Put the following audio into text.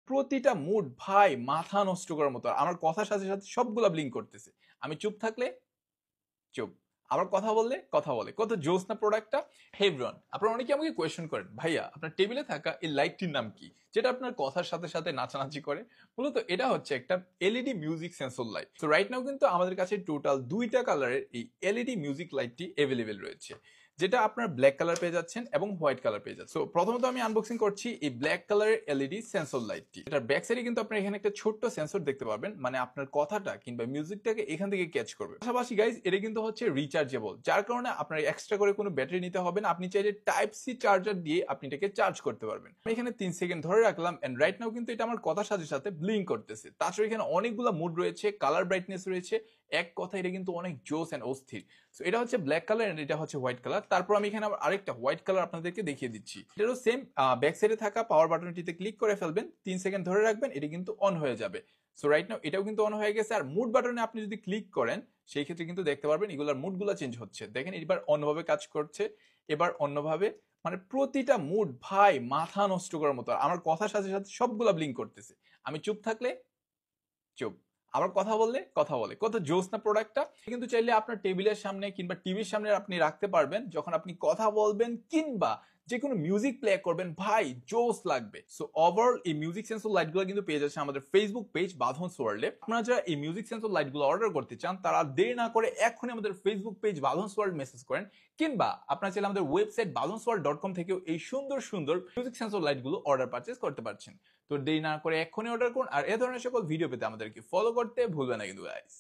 প্রতিটা মুড ভাই মাথা নষ্ট করার মতো। আমার কথার সাথে সাথে সবগুলা ব্লিঙ্ক করতেছে। আমি চুপ থাকলে চুপ। আবার কথা বললে কথা বলে। কত জোস না প্রোডাক্টটা? হে এভরিওয়ান, আপনারা অনেকে আমাকে কোয়েশ্চেন করেন, ভাইয়া আপনার টেবিলে থাকা এই লাইটটির নাম কি? যেটা আপনার কথার সাথে সাথে নাচানাচি করে। মূলত এটা হচ্ছে একটা এলইডি মিউজিক সেন্সর লাইট। তো রাইট নাও কিন্তু আমাদের কাছে টোটাল 2টা কালারের এই এলইডি মিউজিক লাইটটি এভেলেবেল রয়েছে। যেটা আপনার ব্ল্যাক কালার পেয়ে যাচ্ছেন এবং হোয়াইট কালার পেয়ে যাচ্ছেন। তো প্রথমত আমি আনবক্সিং করছি এই ব্ল্যাক কালারের এলইডি সেন্সর লাইটটি। এটার ব্যাক সাইডে কিন্তু আপনারা এখানে একটা ছোট্ট সেন্সর দেখতে পাবেন, মানে আপনার কথাটা কিংবা মিউজিকটাকে এখান থেকে ক্যাচ করবে। পাশাপাশি গাইজ এটা কিন্তু হচ্ছে রিচার্জেবল, যার কারণে আপনার এক্সট্রা করে কোনো ব্যাটারি নিতে হবে না। আপনি চাইলে টাইপ সি চার্জার দিয়ে আপনি এটাকে চার্জ করতে পারবেন। আমি এখানে 3 সেকেন্ড ধরে রাখলাম এন্ড রাইট নাও কিন্তু এটা আমার কথার সাথে সাথে ব্লিঙ্ক করতেছে। তাছাড়া এখানে অনেকগুলো মুড রয়েছে, কালার ব্রাইটনেস রয়েছে। এক কথা এটা কিন্তু অনেক জোস এন্ড অস্থির। সো এটা হচ্ছে ব্ল্যাক কালার এন্ড এটা হচ্ছে হোয়াইট কালার। তারপর আমি এখানে আবার আরেকটা হোয়াইট কালার আপনাদেরকে দেখিয়ে দিচ্ছি। এটারও সেম ব্যাক সাইডে থাকা পাওয়ার বাটনটিতে ক্লিক করে ফেলবেন, 3 সেকেন্ড ধরে রাখবেন, এটা কিন্তু অন হয়ে যাবে। সো রাইট নাও এটাও কিন্তু অন হয়ে গেছে। আর মুড বাটনে আপনি যদি ক্লিক করেন সেই ক্ষেত্রে কিন্তু দেখতে পারবেন এগুলার মুডগুলো চেঞ্জ হচ্ছে। দেখেন এবার অন্যভাবে কাজ করছে, এবার অন্যভাবে, মানে প্রতিটা মুড ভাই মাথা নষ্ট করার মতো। আমার কথার সাথে সাথে সবগুলা ব্লিঙ্ক করতেছে। আমি চুপ থাকলে চুপ। আবার কথা বললে কথা বলে। কত জোস না প্রোডাক্টটা? কিন্তু চাইলে আপনার টেবিলের সামনে কিংবা টিভির সামনে আপনি রাখতে পারবেন, যখন আপনি কথা বলবেন কিংবা যে কোনো মিউজিক প্লে করবেন, ভাই জোস লাগবে। সো ওভারঅল এই মিউজিক সেন্সর লাইটগুলো কিন্তু পেয়ে যাচ্ছে আমাদের ফেসবুক পেজ বাঁধন ওয়ার্ল্ডে। আপনারা যারা এই মিউজিক সেন্সর লাইটগুলো অর্ডার করতে চান তারা দেরি না করে এখনই আমাদের ফেসবুক পেজ বাঁধন ওয়ার্ল্ড মেসেজ করেন, কিংবা আপনারা চাইলে আমাদের ওয়েবসাইট balanceworld.com থেকেও এই সুন্দর সুন্দর মিউজিক সেন্সর লাইটগুলো অর্ডার পারচেজ করতে পারছেন। তো দেরি না করে এক্ষুনি অর্ডার করুন। আর এ ধরনের সকল ভিডিও পেতে আমাদেরকে ফলো করতে ভুলবেন না কিন্তু গাইস।